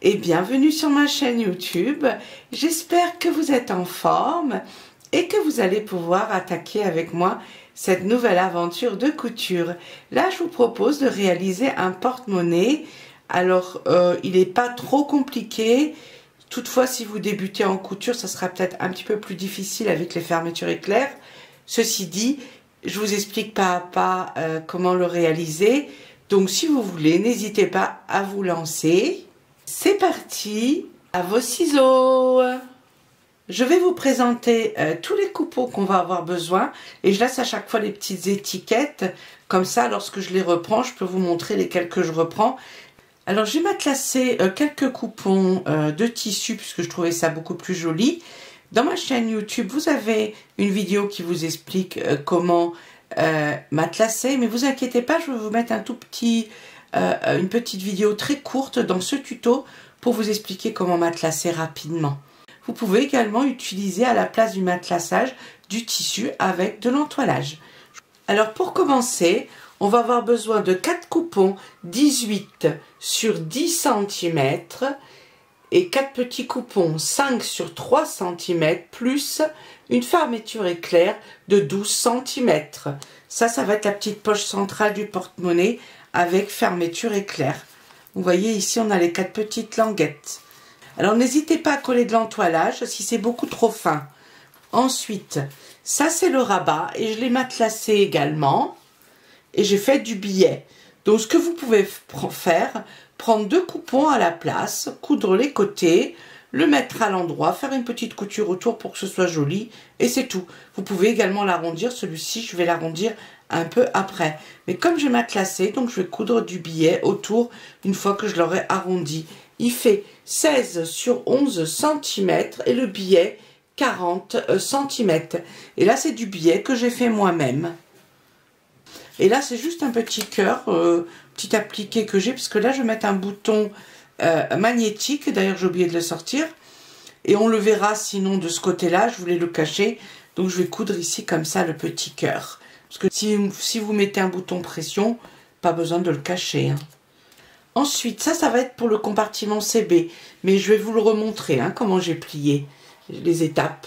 et bienvenue sur ma chaîne YouTube. J'espère que vous êtes en forme et que vous allez pouvoir attaquer avec moi cette nouvelle aventure de couture. Là, je vous propose de réaliser un porte-monnaie. Alors, il n'est pas trop compliqué. Toutefois, si vous débutez en couture, ça sera peut-être un petit peu plus difficile avec les fermetures éclairs. Ceci dit, je vous explique pas à pas comment le réaliser. Donc, si vous voulez, n'hésitez pas à vous lancer. C'est parti, à vos ciseaux. Je vais vous présenter tous les coupeaux qu'on va avoir besoin et je laisse à chaque fois les petites étiquettes. Comme ça, lorsque je les reprends, je peux vous montrer lesquels que je reprends. Alors, j'ai matelassé quelques coupons de tissu puisque je trouvais ça beaucoup plus joli. Dans ma chaîne YouTube, vous avez une vidéo qui vous explique comment matelasser. Mais vous inquiétez pas, je vais vous mettre une petite vidéo très courte dans ce tuto pour vous expliquer comment matelasser rapidement. Vous pouvez également utiliser à la place du matelassage du tissu avec de l'entoilage. Alors pour commencer, on va avoir besoin de 4 coupons 18 sur 10 cm et 4 petits coupons 5 sur 3 cm plus une fermeture éclair de 12 cm. Ça va être la petite poche centrale du porte-monnaie avec fermeture éclair. Vous voyez ici, on a les 4 petites languettes. Alors n'hésitez pas à coller de l'entoilage si c'est beaucoup trop fin. Ensuite, ça c'est le rabat et je l'ai matelassé également. Et j'ai fait du billet. Donc ce que vous pouvez faire, prendre 2 coupons à la place, coudre les côtés, le mettre à l'endroit, faire une petite couture autour pour que ce soit joli et c'est tout. Vous pouvez également l'arrondir, celui-ci je vais l'arrondir un peu après. Mais comme j'ai matelassé, donc je vais coudre du billet autour une fois que je l'aurai arrondi. Il fait 16 sur 11 cm et le billet 40 cm. Et là c'est du billet que j'ai fait moi-même. Et là, c'est juste un petit cœur, petit appliqué que j'ai, parce que là, je vais mettre un bouton magnétique. D'ailleurs, j'ai oublié de le sortir. Et on le verra sinon de ce côté-là. Je voulais le cacher. Donc, je vais coudre ici comme ça le petit cœur. Parce que si vous mettez un bouton pression, pas besoin de le cacher. Hein. Ensuite, ça va être pour le compartiment CB. Mais je vais vous le remontrer, hein, comment j'ai plié les étapes.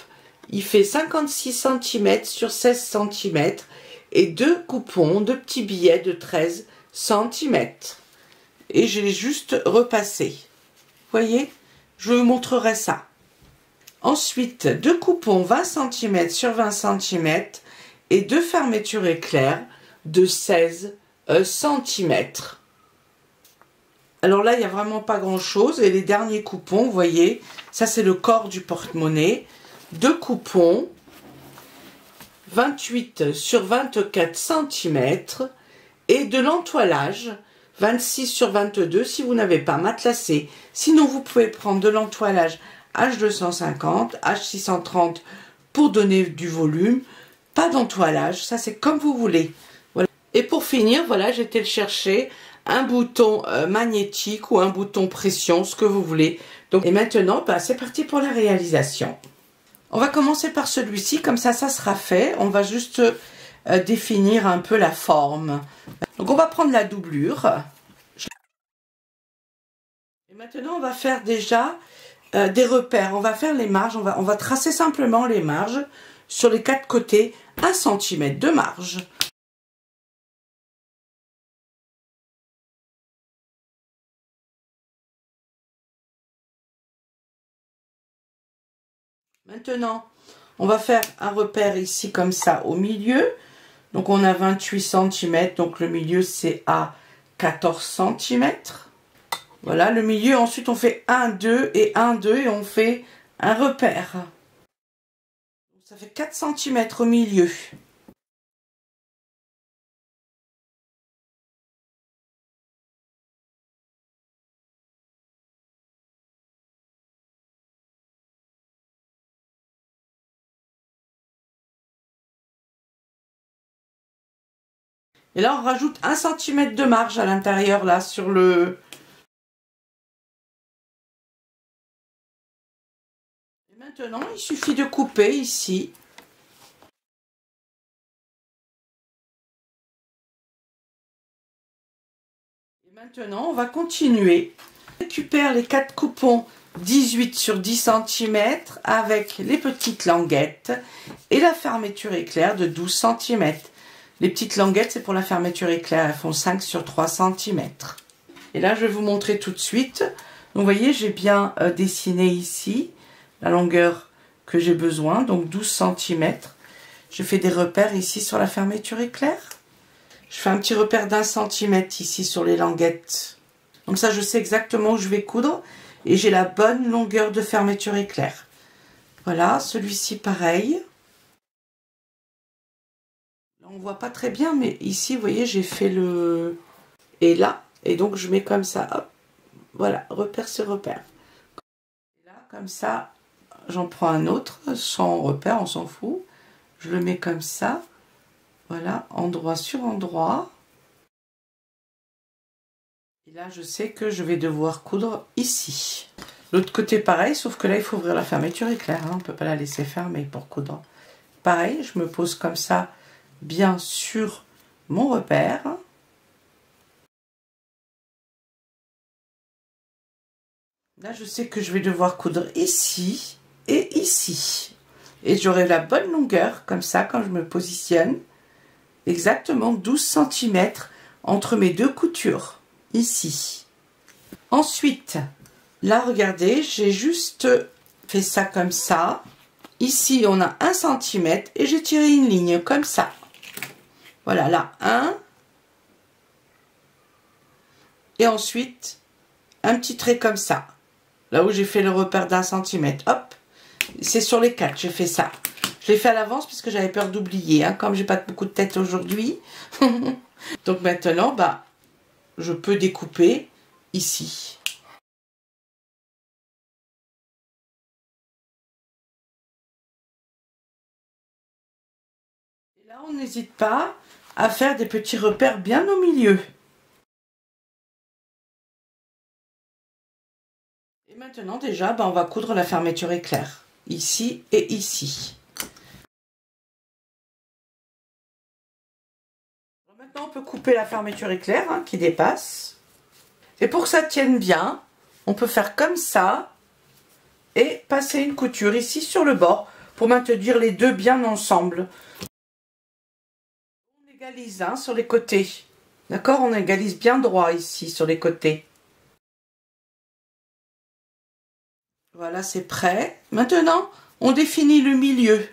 Il fait 56 cm sur 16 cm. Et 2 coupons, 2 petits billets de 13 cm. Et je l'ai juste repassé. Vous voyez, je vous montrerai ça. Ensuite, 2 coupons 20 cm sur 20 cm et 2 fermetures éclairs de 16 cm. Alors là, il n'y a vraiment pas grand chose. Et les derniers coupons, vous voyez, ça c'est le corps du porte-monnaie. 2 coupons 28 sur 24 cm et de l'entoilage 26 sur 22 si vous n'avez pas matelassé. Sinon, vous pouvez prendre de l'entoilage H250, H630 pour donner du volume. Pas d'entoilage, ça c'est comme vous voulez. Voilà. Et pour finir, voilà, j'ai été le chercher un bouton magnétique ou un bouton pression, ce que vous voulez. Donc, et maintenant, c'est parti pour la réalisation. On va commencer par celui-ci, comme ça sera fait. On va juste définir un peu la forme. Donc on va prendre la doublure. Et maintenant on va faire déjà des repères. On va faire les marges, on va tracer simplement les marges sur les 4 côtés, 1 cm de marge. Maintenant, on va faire un repère ici comme ça au milieu. Donc on a 28 cm, donc le milieu c'est à 14 cm. Voilà, le milieu, ensuite on fait 1, 2 et 1, 2 et on fait un repère. Ça fait 4 cm au milieu. Et là, on rajoute 1 cm de marge à l'intérieur, là, sur le... Et maintenant, il suffit de couper ici. Et maintenant, on va continuer Récupère les 4 coupons 18 sur 10 cm avec les petites languettes et la fermeture éclair de 12 cm. Les petites languettes, c'est pour la fermeture éclair, elles font 5 sur 3 cm. Et là, je vais vous montrer tout de suite. Donc, vous voyez, j'ai bien dessiné ici la longueur que j'ai besoin, donc 12 cm. Je fais des repères ici sur la fermeture éclair. Je fais un petit repère d'1 centimètre ici sur les languettes. Comme ça, je sais exactement où je vais coudre et j'ai la bonne longueur de fermeture éclair. Voilà, celui-ci pareil. Là, on voit pas très bien, mais ici, vous voyez, j'ai fait le... Et là, et donc je mets comme ça, hop, voilà, repère sur repère. Et là, comme ça, j'en prends un autre, sans repère, on s'en fout. Je le mets comme ça, voilà, endroit sur endroit. Et là, je sais que je vais devoir coudre ici. L'autre côté, pareil, sauf que là, il faut ouvrir la fermeture éclair. Hein, on ne peut pas la laisser fermer pour coudre. Pareil, je me pose comme ça, bien sur mon repère. Là, je sais que je vais devoir coudre ici et ici. Et j'aurai la bonne longueur, comme ça, quand je me positionne. Exactement 12 cm entre mes deux coutures, ici. Ensuite, là, regardez, j'ai juste fait ça comme ça. Ici, on a 1 cm et j'ai tiré une ligne comme ça. Voilà, là, 1. Et ensuite, un petit trait comme ça. Là où j'ai fait le repère d'1 centimètre. Hop, c'est sur les 4, j'ai fait ça. Je l'ai fait à l'avance parce que j'avais peur d'oublier. Hein, comme j'ai pas beaucoup de tête aujourd'hui. Donc maintenant, bah, je peux découper ici. Et là, on n'hésite pas à faire des petits repères bien au milieu. Et maintenant, déjà, bah, on va coudre la fermeture éclair. Ici et ici. Maintenant, on peut couper la fermeture éclair hein, qui dépasse. Et pour que ça tienne bien, on peut faire comme ça et passer une couture ici sur le bord pour maintenir les deux bien ensemble. On égalise hein, sur les côtés. D'accord? On égalise bien droit ici sur les côtés. Voilà, c'est prêt. Maintenant, on définit le milieu.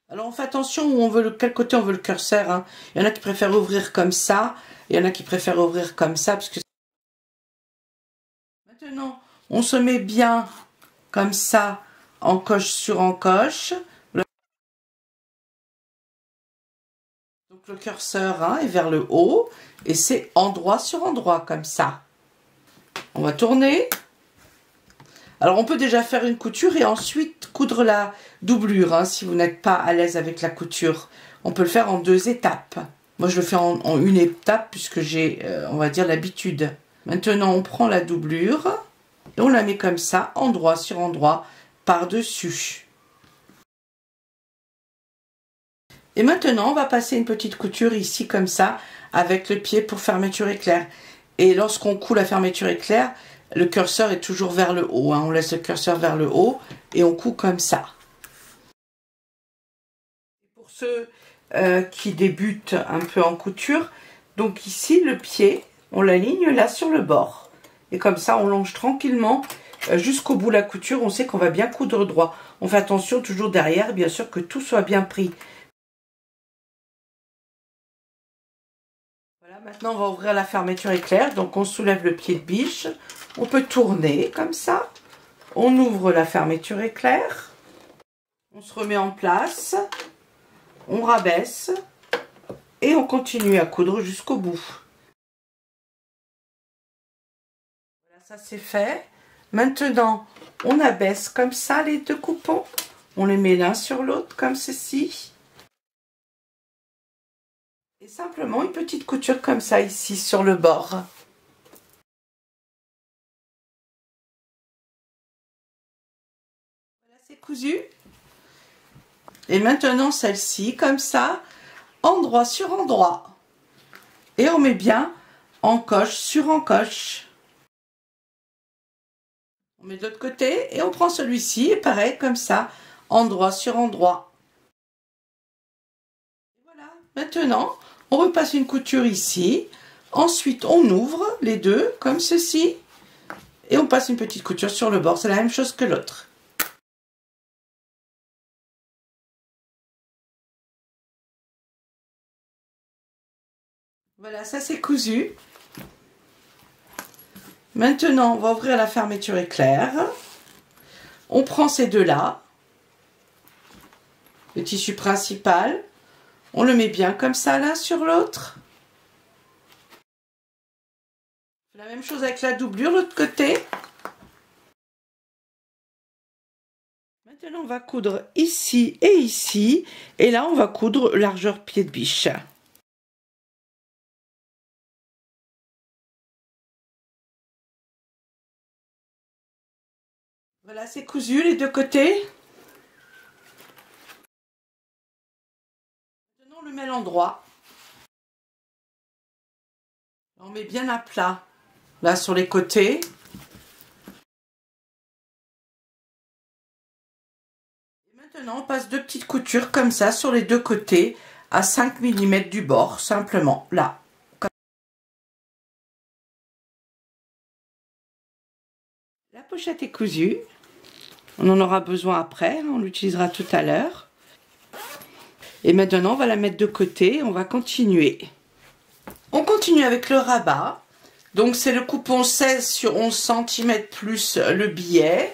Alors on fait attention où on veut quel côté on veut le curseur. Hein. Il y en a qui préfèrent ouvrir comme ça. Il y en a qui préfèrent ouvrir comme ça. Parce que... Maintenant, on se met bien comme ça, encoche sur encoche. Donc le curseur hein, est vers le haut. Et c'est endroit sur endroit comme ça. On va tourner. Alors on peut déjà faire une couture et ensuite coudre la doublure hein, si vous n'êtes pas à l'aise avec la couture. On peut le faire en 2 étapes. Moi je le fais en une étape puisque j'ai on va dire l'habitude. Maintenant on prend la doublure et on la met comme ça, endroit sur endroit, par-dessus. Et maintenant on va passer une petite couture ici comme ça avec le pied pour fermeture éclair. Et lorsqu'on coud la fermeture éclair, le curseur est toujours vers le haut. Hein. On laisse le curseur vers le haut et on coud comme ça. Pour ceux qui débutent un peu en couture, donc ici le pied, on l'aligne là sur le bord. Et comme ça, on longe tranquillement jusqu'au bout de la couture. On sait qu'on va bien coudre droit. On fait attention toujours derrière, bien sûr, que tout soit bien pris. Voilà, maintenant on va ouvrir la fermeture éclair. Donc on soulève le pied de biche. On peut tourner comme ça. On ouvre la fermeture éclair. On se remet en place. On rabaisse. Et on continue à coudre jusqu'au bout. Voilà, ça c'est fait. Maintenant, on abaisse comme ça les 2 coupons. On les met l'un sur l'autre comme ceci. Et simplement une petite couture comme ça ici sur le bord. Voilà, c'est cousu. Et maintenant celle-ci comme ça, endroit sur endroit. Et on met bien encoche sur encoche. On met de l'autre côté et on prend celui-ci et pareil comme ça, endroit sur endroit. Voilà, maintenant on repasse une couture ici, ensuite on ouvre les deux comme ceci et on passe une petite couture sur le bord, c'est la même chose que l'autre. Voilà, ça c'est cousu. Maintenant, on va ouvrir la fermeture éclair. On prend ces deux-là, le tissu principal, on le met bien comme ça l'un sur l'autre. La même chose avec la doublure, l'autre côté. Maintenant, on va coudre ici, et là, on va coudre largeur pied de biche. Voilà, c'est cousu les deux côtés. Maintenant, on le met à l'endroit. On met bien à plat, là, sur les côtés. Et maintenant, on passe deux petites coutures comme ça, sur les deux côtés, à 5 mm du bord, simplement, là. La pochette est cousue. On en aura besoin après, on l'utilisera tout à l'heure. Et maintenant, on va la mettre de côté, on va continuer. On continue avec le rabat. Donc, c'est le coupon 16 sur 11 cm plus le billet.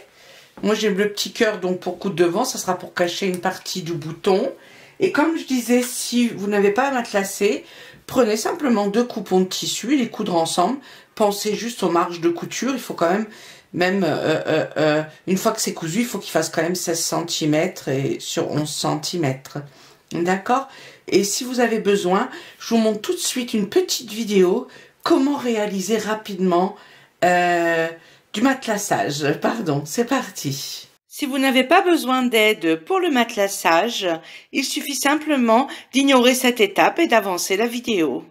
Moi, j'ai le petit cœur, donc pour coudre devant, ça sera pour cacher une partie du bouton. Et comme je disais, si vous n'avez pas à matelassé, prenez simplement deux coupons de tissu et les coudre ensemble. Pensez juste aux marges de couture, il faut quand même... une fois que c'est cousu, il faut qu'il fasse quand même 16 cm et sur 11 cm. D'accord? Et si vous avez besoin, je vous montre tout de suite une petite vidéo comment réaliser rapidement du matelassage. Pardon, c'est parti. Si vous n'avez pas besoin d'aide pour le matelassage, il suffit simplement d'ignorer cette étape et d'avancer la vidéo.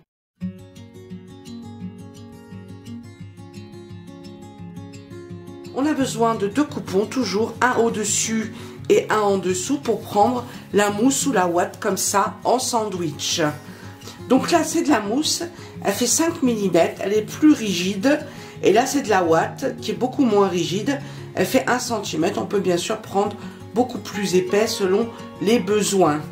On a besoin de deux coupons, toujours un au-dessus et un en dessous pour prendre la mousse ou la ouate comme ça en sandwich. Donc là c'est de la mousse, elle fait 5 mm, elle est plus rigide. Et là c'est de la ouate qui est beaucoup moins rigide, elle fait 1 cm. On peut bien sûr prendre beaucoup plus épais selon les besoins.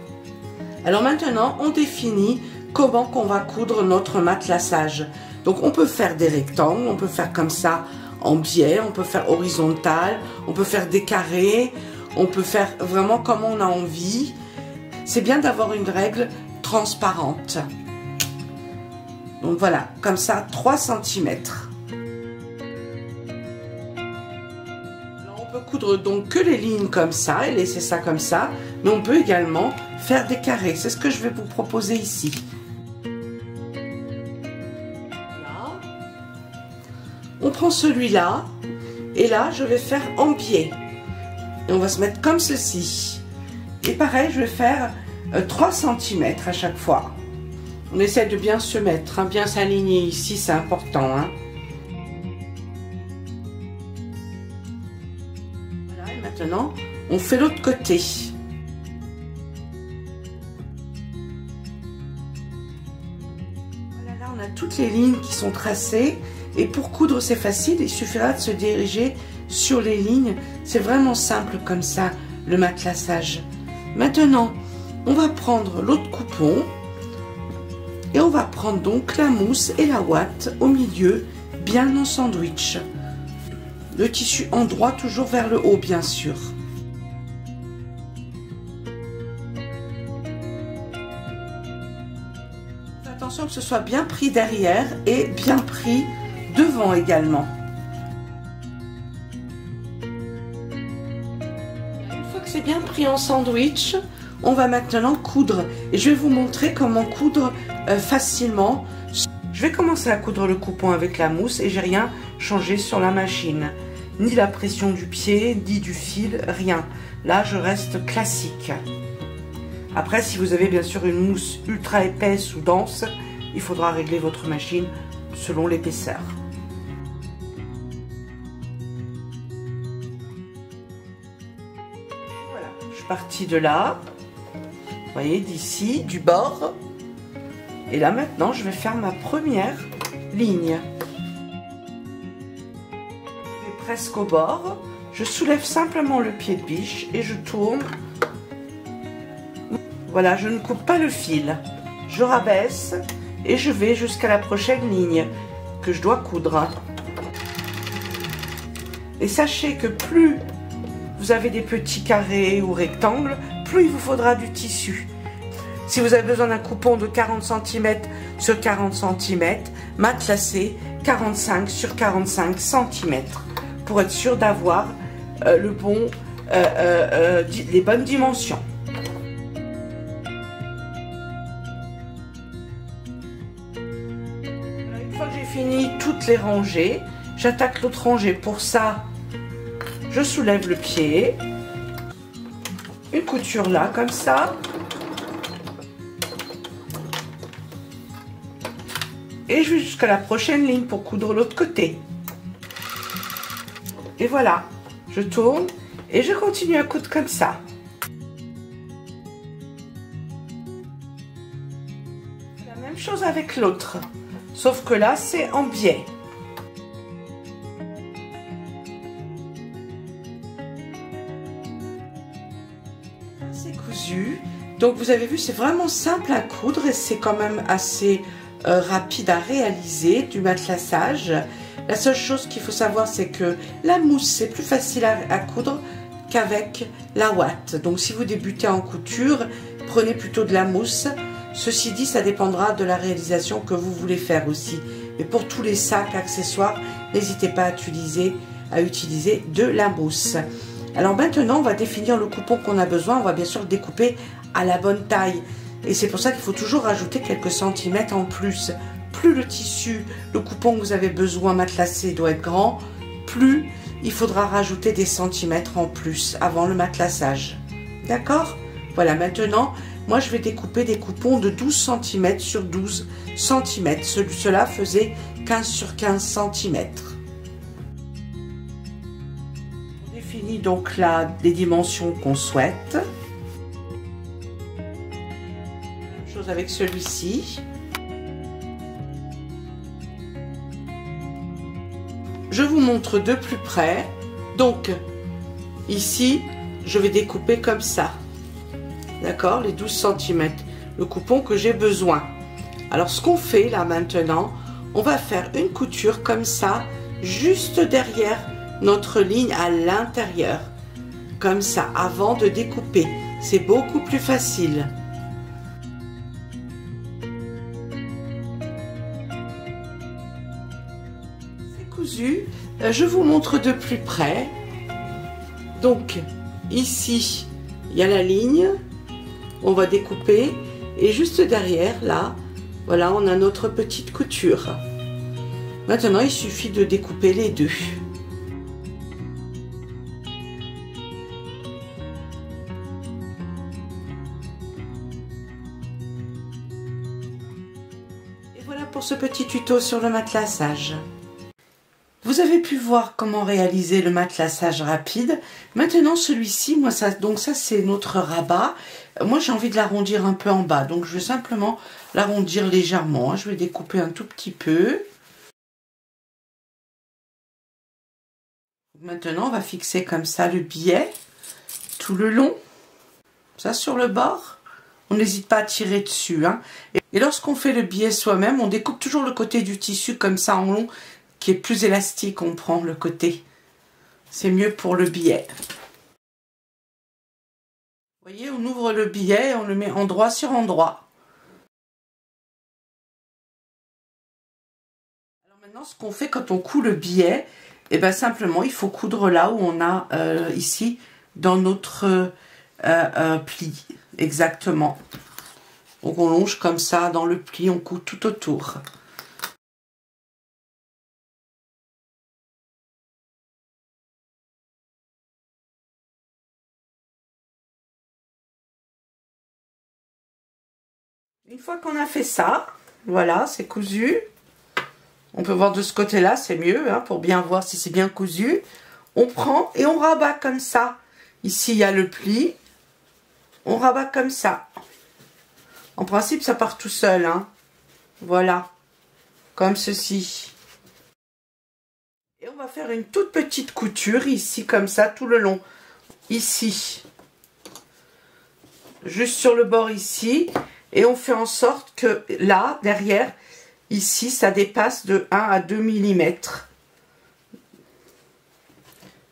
Alors maintenant on définit comment qu'on va coudre notre matelassage. Donc on peut faire des rectangles, on peut faire comme ça en biais, on peut faire horizontal, on peut faire des carrés, on peut faire vraiment comme on a envie. C'est bien d'avoir une règle transparente. Donc voilà, comme ça, 3 cm. Alors on peut coudre donc que les lignes comme ça et laisser ça comme ça, mais on peut également faire des carrés. C'est ce que je vais vous proposer ici. On prend celui-là et là je vais faire en biais et on va se mettre comme ceci et pareil je vais faire 3 cm à chaque fois. On essaie de bien se mettre, hein, bien s'aligner ici, c'est important, hein. Voilà, et maintenant on fait l'autre côté. Voilà, là on a toutes les lignes qui sont tracées. Et pour coudre, c'est facile, il suffira de se diriger sur les lignes. C'est vraiment simple comme ça, le matelassage. Maintenant, on va prendre l'autre coupon et on va prendre donc la mousse et la ouate au milieu, bien en sandwich. Le tissu en droit, toujours vers le haut, bien sûr. Faites attention que ce soit bien pris derrière et bien pris devant également. Une fois que c'est bien pris en sandwich, on va maintenant coudre et je vais vous montrer comment coudre facilement. Je vais commencer à coudre le coupon avec la mousse et j'ai rien changé sur la machine, ni la pression du pied ni du fil, rien. Là je reste classique. Après, si vous avez bien sûr une mousse ultra épaisse ou dense, il faudra régler votre machine selon l'épaisseur. Voilà, je suis partie de là, vous voyez, d'ici, du bord. Et là maintenant, je vais faire ma première ligne. Je vais presque au bord. Je soulève simplement le pied de biche et je tourne. Voilà, je ne coupe pas le fil. Je rabaisse et je vais jusqu'à la prochaine ligne que je dois coudre. Et sachez que plus vous avez des petits carrés ou rectangles, plus il vous faudra du tissu. Si vous avez besoin d'un coupon de 40 cm sur 40 cm, matelassez 45 sur 45 cm pour être sûr d'avoir les bonnes dimensions. Une fois que j'ai fini toutes les rangées, j'attaque l'autre rangée. Pour ça, je soulève le pied, une couture là comme ça, et je vais jusqu'à la prochaine ligne pour coudre l'autre côté. Et voilà, je tourne et je continue à coudre comme ça. La même chose avec l'autre, sauf que là c'est en biais. C'est cousu, donc vous avez vu, c'est vraiment simple à coudre et c'est quand même assez rapide à réaliser, du matelassage. La seule chose qu'il faut savoir, c'est que la mousse, c'est plus facile à coudre qu'avec la ouate. Donc si vous débutez en couture, prenez plutôt de la mousse. Ceci dit, ça dépendra de la réalisation que vous voulez faire aussi. Mais pour tous les sacs, accessoires, n'hésitez pas à utiliser de la mousse. Alors maintenant, on va définir le coupon qu'on a besoin. On va bien sûr le découper à la bonne taille. Et c'est pour ça qu'il faut toujours rajouter quelques centimètres en plus. Plus le tissu, le coupon que vous avez besoin matelassé doit être grand, plus il faudra rajouter des centimètres en plus avant le matelassage. D'accord? Voilà, maintenant, moi je vais découper des coupons de 12 cm sur 12 cm. Cela faisait 15 sur 15 cm. On définit donc là les dimensions qu'on souhaite. Même chose avec celui-ci. Je vous montre de plus près. Donc, ici, je vais découper comme ça. D'accord? Les 12 cm. Le coupon que j'ai besoin. Alors, ce qu'on fait là maintenant, on va faire une couture comme ça, juste derrière notre ligne à l'intérieur. Comme ça, avant de découper. C'est beaucoup plus facile. Cousu, je vous montre de plus près. Donc ici il y a la ligne, on va découper et juste derrière là, voilà, on a notre petite couture. Maintenant il suffit de découper les deux. Et voilà pour ce petit tuto sur le matelassage. Vous avez pu voir comment réaliser le matelassage rapide. Maintenant celui-ci, moi ça c'est notre rabat. Moi j'ai envie de l'arrondir un peu en bas, donc je vais simplement l'arrondir légèrement. Je vais découper un tout petit peu. Maintenant on va fixer comme ça le biais tout le long, ça sur le bord. On n'hésite pas à tirer dessus, hein. Et lorsqu'on fait le biais soi-même, on découpe toujours le côté du tissu comme ça en long, qui est plus élastique, on prend le côté. C'est mieux pour le billet. Vous voyez, on ouvre le billet et on le met endroit sur endroit. Alors maintenant, ce qu'on fait quand on coud le billet, et bien simplement, il faut coudre là où on a ici, dans notre pli. Exactement. Donc on longe comme ça dans le pli, on coud tout autour. Une fois qu'on a fait ça, voilà, c'est cousu. On peut voir de ce côté-là, c'est mieux, hein, pour bien voir si c'est bien cousu. On prend et on rabat comme ça. Ici, il y a le pli. On rabat comme ça. En principe, ça part tout seul, hein. Voilà. Comme ceci. Et on va faire une toute petite couture ici, comme ça, tout le long. Ici. Juste sur le bord ici. Et on fait en sorte que là, derrière, ici, ça dépasse de 1 à 2 mm.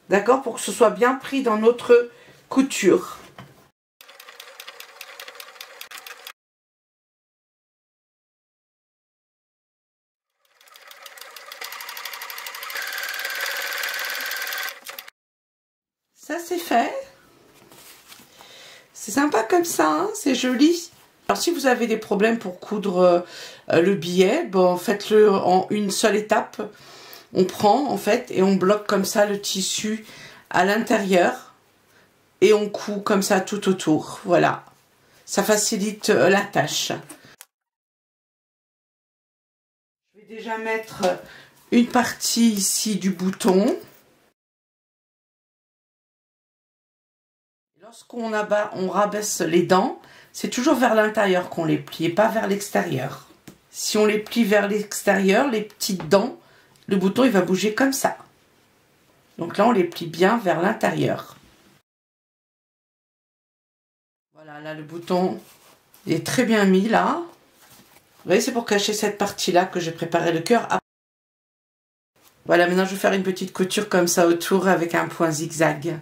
D'accord? Pour que ce soit bien pris dans notre couture. Ça, c'est fait. C'est sympa comme ça, hein, c'est joli. Alors, si vous avez des problèmes pour coudre le billet, bon, faites-le en une seule étape. On prend, en fait, et on bloque comme ça le tissu à l'intérieur. Et on coud comme ça tout autour. Voilà. Ça facilite la tâche. Je vais déjà mettre une partie ici du bouton. Lorsqu'on abat, on rabaisse les dents, c'est toujours vers l'intérieur qu'on les plie et pas vers l'extérieur. Si on les plie vers l'extérieur, les petites dents, le bouton il va bouger comme ça. Donc là on les plie bien vers l'intérieur. Voilà, là le bouton il est très bien mis là. Vous voyez, c'est pour cacher cette partie-là que j'ai préparé le cœur. Voilà, maintenant je vais faire une petite couture comme ça autour avec un point zigzag.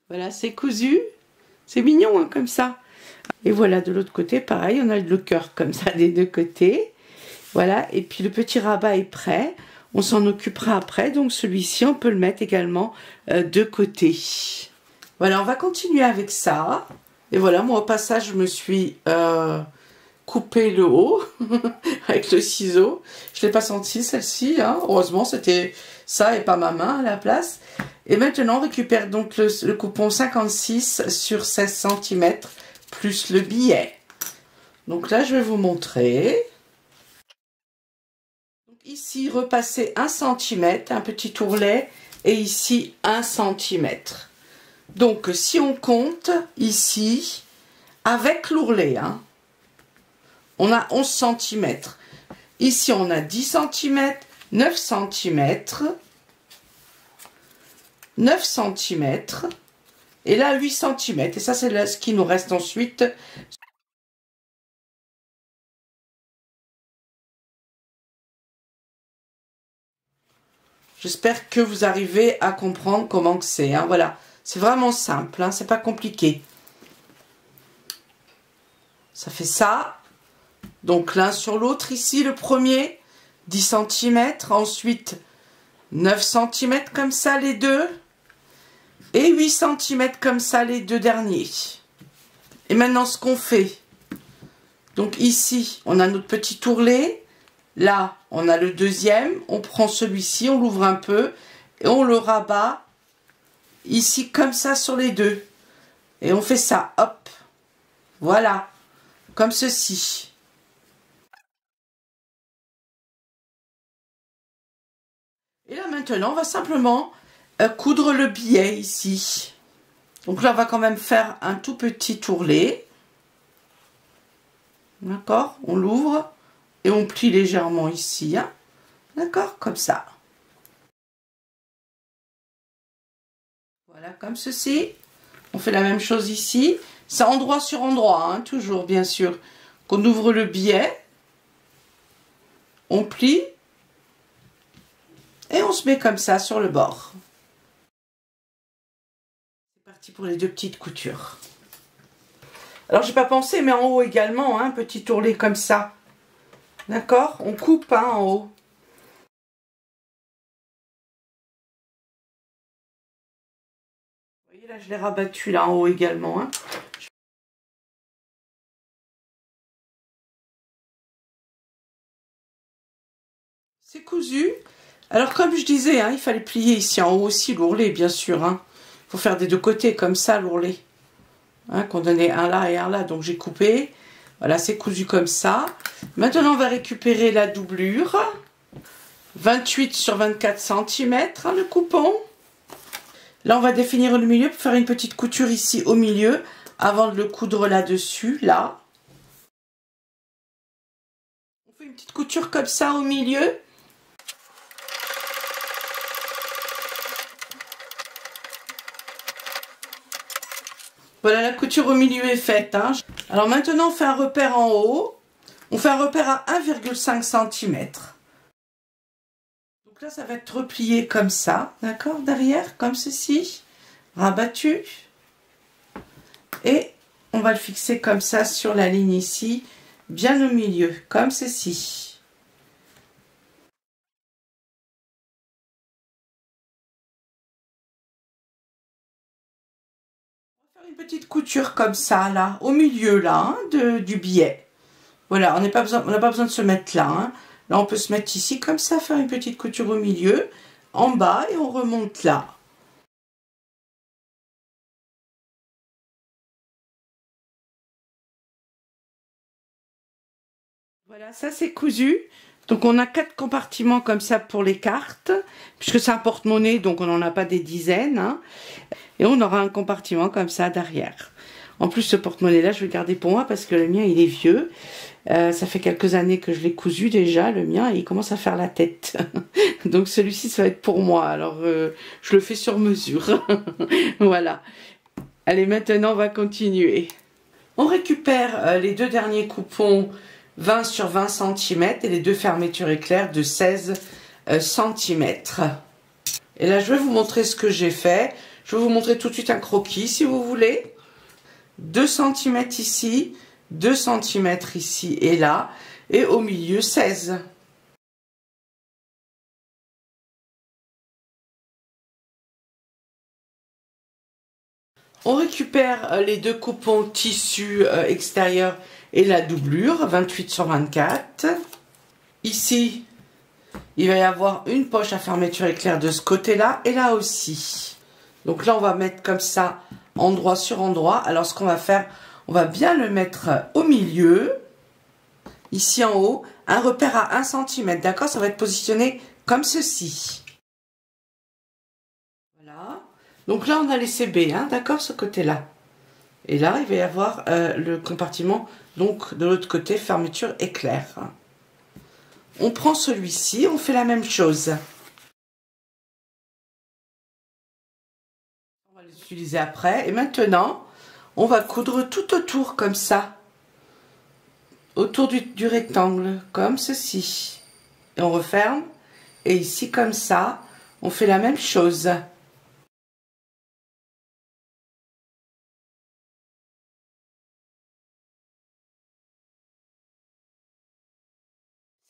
Voilà, c'est cousu. C'est mignon, hein, comme ça. Et voilà, de l'autre côté, pareil, on a le cœur comme ça des deux côtés. Voilà, et puis le petit rabat est prêt. On s'en occupera après. Donc celui-ci, on peut le mettre également de côté. Voilà, on va continuer avec ça. Et voilà, moi au passage, je me suis coupé le haut avec le ciseau. Je ne l'ai pas senti celle-ci, hein. Heureusement, c'était ça et pas ma main à la place. Et maintenant, on récupère donc le coupon 56 sur 16 cm plus le billet. Donc là, je vais vous montrer. Donc ici, repasser 1 cm, un petit ourlet, et ici 1 cm. Donc, si on compte ici, avec l'ourlet, hein, on a 11 cm. Ici, on a 10 cm, 9 cm, 9 cm, et là 8 cm. Et ça, c'est ce qui nous reste ensuite. J'espère que vous arrivez à comprendre comment que c'est, hein. Voilà, c'est vraiment simple, hein, c'est pas compliqué. Ça fait ça. Donc l'un sur l'autre ici, le premier, 10 cm, ensuite 9 cm comme ça les deux, et 8 cm comme ça les deux derniers. Et maintenant ce qu'on fait, donc ici on a notre petit ourlet, là on a le deuxième, on prend celui-ci, on l'ouvre un peu, et on le rabat ici comme ça sur les deux. Et on fait ça, hop, voilà, comme ceci. Et là maintenant, on va simplement coudre le billet ici. Donc là, on va quand même faire un tout petit ourlet. D'accord? On l'ouvre et on plie légèrement ici. Hein? D'accord? Comme ça. Voilà, comme ceci. On fait la même chose ici. C'est endroit sur endroit, hein, toujours, bien sûr. Qu'on ouvre le billet. On plie. Et on se met comme ça sur le bord. C'est parti pour les deux petites coutures. Alors, j'ai pas pensé, mais en haut également, hein, petit ourlet comme ça. D'accord? On coupe, hein, en haut. Vous voyez, là, je l'ai rabattu, là, en haut également, hein. C'est cousu. Alors, comme je disais, hein, il fallait plier ici en haut aussi l'ourlet, bien sûr. Hein. Il faut faire des deux côtés, comme ça, l'ourlet. hein, qu'on donnait un là et un là, donc j'ai coupé. Voilà, c'est cousu comme ça. Maintenant, on va récupérer la doublure. 28 sur 24 cm, hein, le coupon. Là, on va définir le milieu pour faire une petite couture ici au milieu, avant de le coudre là-dessus, là. On fait une petite couture comme ça au milieu. Voilà, la couture au milieu est faite, hein. Alors maintenant, on fait un repère en haut. On fait un repère à 1,5 cm. Donc là, ça va être replié comme ça, d'accord, derrière, comme ceci, rabattu. Et on va le fixer comme ça sur la ligne ici, bien au milieu, comme ceci. On va faire une petite couture comme ça, là, au milieu, là, hein, du billet. Voilà, on n'a pas besoin de se mettre là, hein. Là, on peut se mettre ici, comme ça, faire une petite couture au milieu, en bas, et on remonte là. Voilà, ça c'est cousu. Donc on a 4 compartiments comme ça pour les cartes, puisque c'est un porte-monnaie, donc on n'en a pas des dizaines, hein. Et on aura un compartiment comme ça derrière. En plus, ce porte-monnaie là, je vais le garder pour moi parce que le mien il est vieux. Ça fait quelques années que je l'ai cousu déjà, le mien, et il commence à faire la tête. Donc celui-ci, ça va être pour moi. Alors je le fais sur mesure. Voilà. Allez, maintenant on va continuer. On récupère les deux derniers coupons 20 sur 20 cm et les deux fermetures éclairs de 16 cm. Et là, je vais vous montrer ce que j'ai fait. Je vais vous montrer tout de suite un croquis si vous voulez. 2 cm ici, 2 cm ici et là, et au milieu 16. On récupère les deux coupons tissu extérieur et la doublure, 28 sur 24. Ici, il va y avoir une poche à fermeture éclair de ce côté-là et là aussi. Donc là, on va mettre comme ça, endroit sur endroit. Alors, ce qu'on va faire, on va bien le mettre au milieu, ici en haut, un repère à 1 cm, d'accord? Ça va être positionné comme ceci. Voilà. Donc là, on a laissé B, hein, d'accord, ce côté-là. Et là, il va y avoir le compartiment, donc de l'autre côté, fermeture éclair. On prend celui-ci, on fait la même chose. On va l'utiliser après. Et maintenant, on va coudre tout autour comme ça. Autour du rectangle, comme ceci. Et on referme. Et ici, comme ça, on fait la même chose.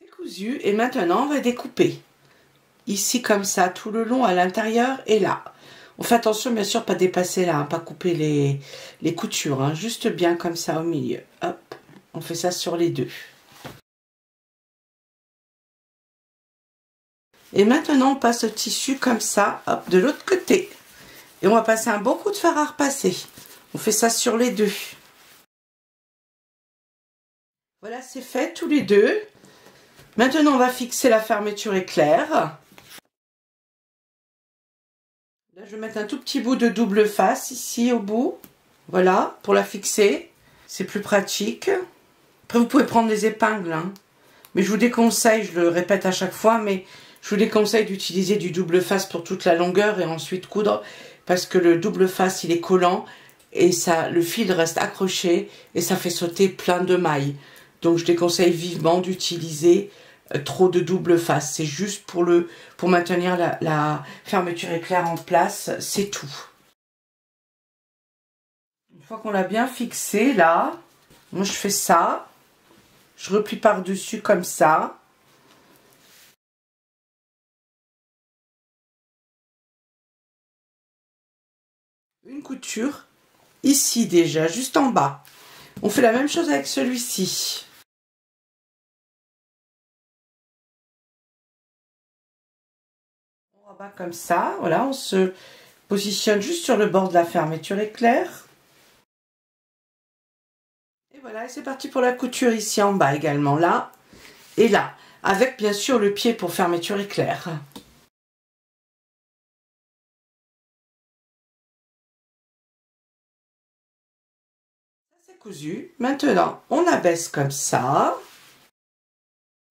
C'est cousu. Et maintenant, on va découper. Ici, comme ça, tout le long, à l'intérieur et là. On fait attention, bien sûr, pas dépasser là, hein, pas couper les coutures, hein, juste bien comme ça au milieu. Hop, on fait ça sur les deux. Et maintenant, on passe le tissu comme ça, hop, de l'autre côté. Et on va passer un bon coup de fer à repasser. On fait ça sur les deux. Voilà, c'est fait, tous les deux. Maintenant, on va fixer la fermeture éclair. Là, je vais mettre un tout petit bout de double face ici au bout. Voilà, pour la fixer. C'est plus pratique. Après, vous pouvez prendre des épingles, hein. Mais je vous déconseille, je le répète à chaque fois, mais je vous déconseille d'utiliser du double face pour toute la longueur et ensuite coudre, parce que le double face, il est collant et ça, le fil reste accroché et ça fait sauter plein de mailles. Donc, je déconseille vivement d'utiliser trop de double face. C'est juste pour maintenir la fermeture éclair en place, c'est tout. Une fois qu'on l'a bien fixé, là, moi je fais ça. Je replie par-dessus comme ça. Une couture ici déjà, juste en bas. On fait la même chose avec celui-ci. On rabat comme ça, voilà, on se positionne juste sur le bord de la fermeture éclair. voilà, c'est parti pour la couture ici en bas également, là et là. Avec bien sûr le pied pour fermeture éclair. C'est cousu. Maintenant, on abaisse comme ça.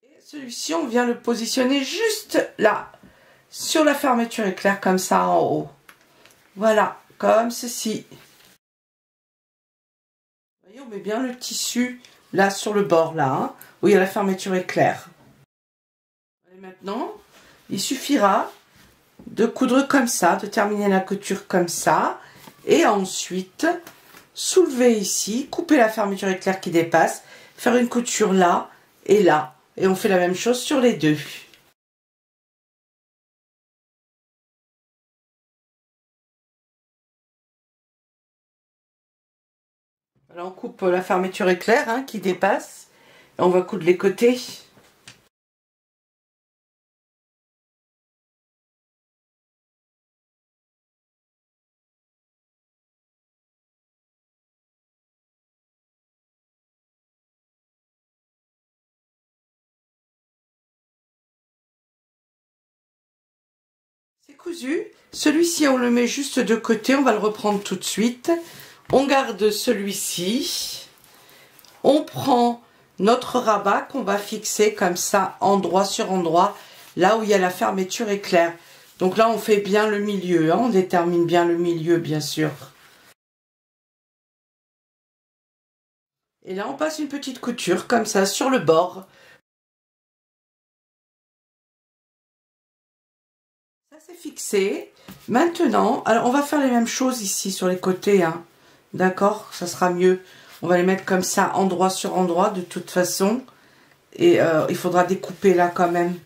Et celui-ci, on vient le positionner juste là, sur la fermeture éclair, comme ça en haut. Voilà, comme ceci. Vous voyez, on met bien le tissu là sur le bord, là, hein, où il y a la fermeture éclair. Et maintenant, il suffira de coudre comme ça, de terminer la couture comme ça, et ensuite soulever ici, couper la fermeture éclair qui dépasse, faire une couture là, et on fait la même chose sur les deux. Voilà, on coupe la fermeture éclair hein, qui dépasse, et on va coudre les côtés. C'est cousu. Celui-ci, on le met juste de côté. On va le reprendre tout de suite. On garde celui-ci. On prend notre rabat qu'on va fixer comme ça, endroit sur endroit, là où il y a la fermeture éclair. Donc là, on fait bien le milieu. Hein, on détermine bien le milieu, bien sûr. Et là, on passe une petite couture comme ça sur le bord. C'est fixé. Maintenant, alors on va faire les mêmes choses ici sur les côtés, hein. D'accord, ça sera mieux. On va les mettre comme ça, endroit sur endroit, de toute façon. Et il faudra découper là quand même.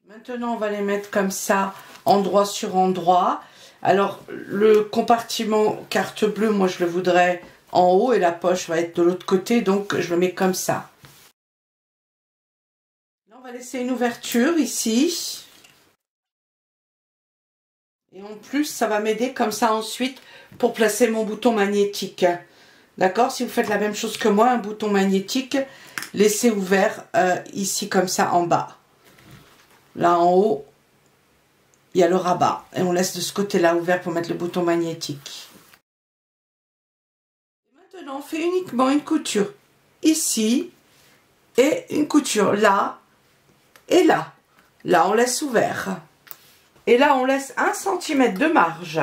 Maintenant, on va les mettre comme ça, endroit sur endroit. Alors, le compartiment carte bleue, moi je le voudrais en haut et la poche va être de l'autre côté, donc je le mets comme ça. On va laisser une ouverture ici. Et en plus, ça va m'aider comme ça ensuite pour placer mon bouton magnétique. D'accord? Si vous faites la même chose que moi, un bouton magnétique, laissez ouvert ici comme ça en bas. Là en haut, il y a le rabat. Et on laisse de ce côté-là ouvert pour mettre le bouton magnétique. Maintenant, on fait uniquement une couture ici et une couture là. Et là, on laisse ouvert. Et là, on laisse 1 cm de marge.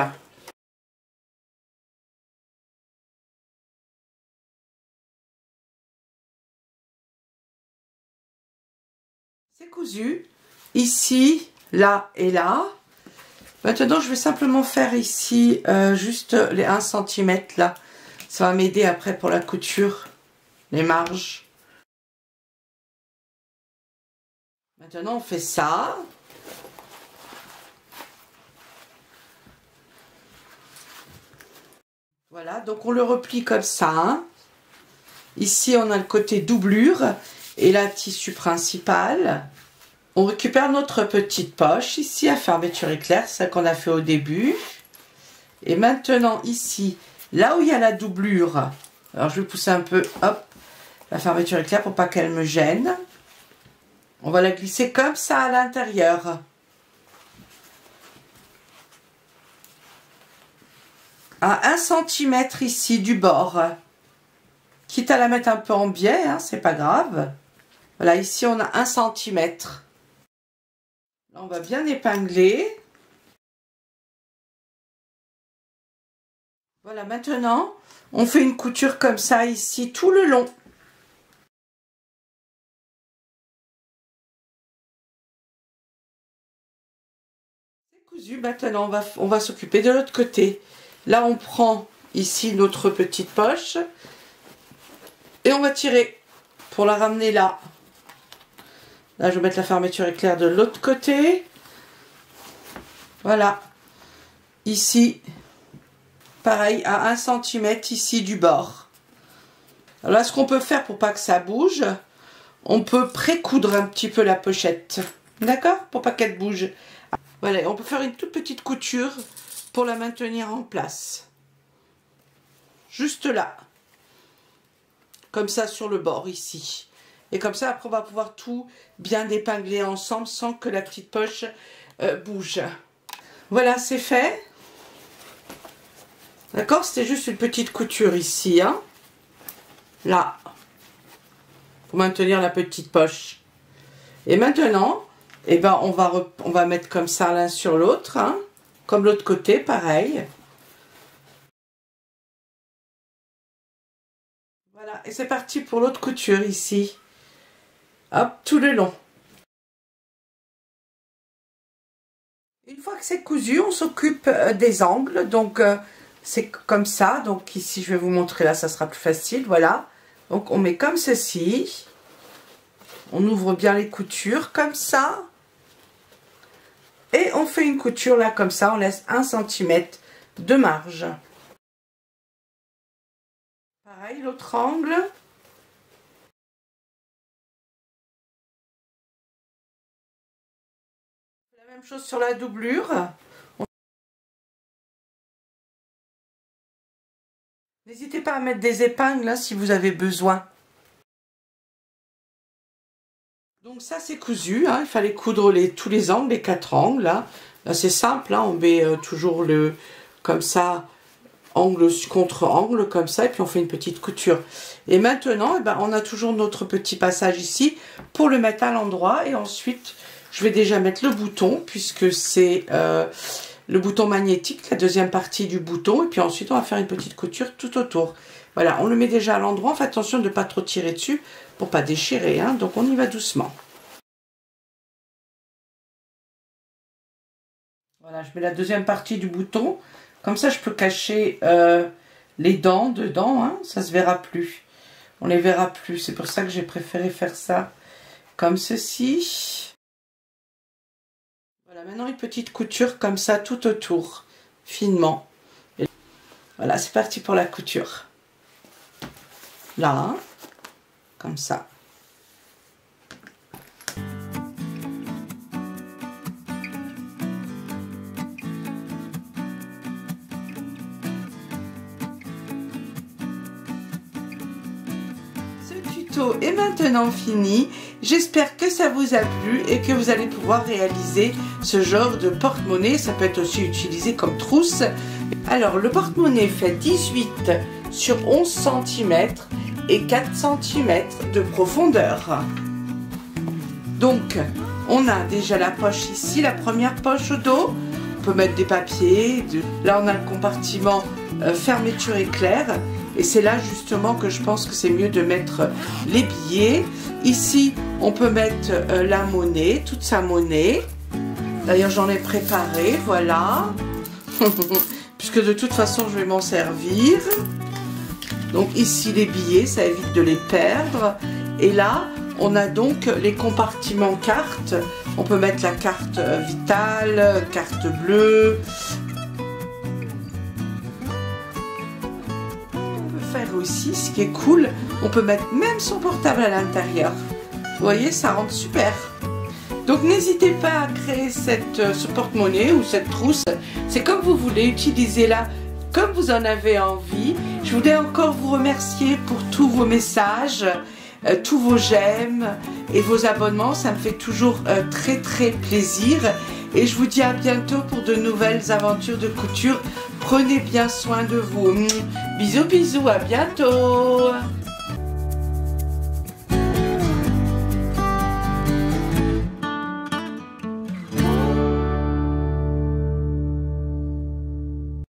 C'est cousu. Ici, là et là. Maintenant, je vais simplement faire ici juste les 1 cm là. Ça va m'aider après pour la couture, les marges. Maintenant, on fait ça. Voilà, donc on le replie comme ça. Hein. Ici, on a le côté doublure et la tissu principal. On récupère notre petite poche ici à fermeture éclair, celle qu'on a fait au début. Et maintenant, ici, là où il y a la doublure, alors je vais pousser un peu, hop, la fermeture éclair pour pas qu'elle me gêne. On va la glisser comme ça à l'intérieur. À 1 cm ici du bord. Quitte à la mettre un peu en biais, hein, c'est pas grave. Voilà, ici on a 1 cm. Là, on va bien épingler. Voilà, maintenant, on fait une couture comme ça ici tout le long. Cousu. Maintenant on va s'occuper de l'autre côté. Là on prend ici notre petite poche et on va tirer pour la ramener là. Là je vais mettre la fermeture éclair de l'autre côté. Voilà, ici pareil à 1 cm ici du bord. Alors là ce qu'on peut faire pour pas que ça bouge, on peut pré-coudre un petit peu la pochette, d'accord, pour pas qu'elle bouge. Voilà, on peut faire une toute petite couture pour la maintenir en place. Juste là. Comme ça sur le bord ici. Et comme ça après on va pouvoir tout bien épingler ensemble sans que la petite poche bouge. Voilà, c'est fait. D'accord, c'était juste une petite couture ici, hein. Là. Pour maintenir la petite poche. Et maintenant, eh ben, on va mettre comme ça l'un sur l'autre, hein. Comme l'autre côté, pareil. Voilà, et c'est parti pour l'autre couture ici. Hop, tout le long. Une fois que c'est cousu, on s'occupe des angles. Donc, c'est comme ça. Donc, ici, je vais vous montrer là, ça sera plus facile. Voilà. Donc, on met comme ceci. On ouvre bien les coutures comme ça. Et on fait une couture là, comme ça. On laisse 1 cm de marge. Pareil, l'autre angle. La même chose sur la doublure. N'hésitez pas à mettre des épingles là si vous avez besoin. Donc ça c'est cousu, hein. Il fallait coudre tous les angles, les 4 angles là. Là c'est simple, hein. On met toujours comme ça, angle contre angle comme ça, et puis on fait une petite couture. Et maintenant, eh ben, on a toujours notre petit passage ici pour le mettre à l'endroit. Et ensuite, je vais déjà mettre le bouton, puisque c'est le bouton magnétique, la deuxième partie du bouton. Et puis ensuite, on va faire une petite couture tout autour. Voilà, on le met déjà à l'endroit. Faites attention de ne pas trop tirer dessus pour pas déchirer, hein. Donc on y va doucement. Voilà, je mets la deuxième partie du bouton. Comme ça, je peux cacher les dents dedans, hein. Ça se verra plus. On les verra plus. C'est pour ça que j'ai préféré faire ça comme ceci. Voilà, maintenant une petite couture comme ça tout autour, finement. Et voilà, c'est parti pour la couture. Là, hein, comme ça. Est maintenant fini. J'espère que ça vous a plu et que vous allez pouvoir réaliser ce genre de porte-monnaie. Ça peut être aussi utilisé comme trousse. Alors le porte-monnaie fait 18 sur 11 cm et 4 cm de profondeur. Donc on a déjà la poche ici, la première poche au dos. On peut mettre des papiers. Là on a le compartiment fermeture éclair. Et c'est là justement que je pense que c'est mieux de mettre les billets. Ici, on peut mettre la monnaie, toute sa monnaie. D'ailleurs, j'en ai préparé, voilà. Puisque de toute façon, je vais m'en servir. Donc ici, les billets, ça évite de les perdre. Et là, on a donc les compartiments cartes. On peut mettre la carte vitale, carte bleue. Aussi, ce qui est cool, on peut mettre même son portable à l'intérieur. Vous voyez, ça rend super. Donc n'hésitez pas à créer ce porte-monnaie ou cette trousse. C'est comme vous voulez, utilisez-la comme vous en avez envie. Je voulais encore vous remercier pour tous vos messages, tous vos j'aime et vos abonnements. Ça me fait toujours très très plaisir. Et je vous dis à bientôt pour de nouvelles aventures de couture. Prenez bien soin de vous. Bisous bisous, à bientôt.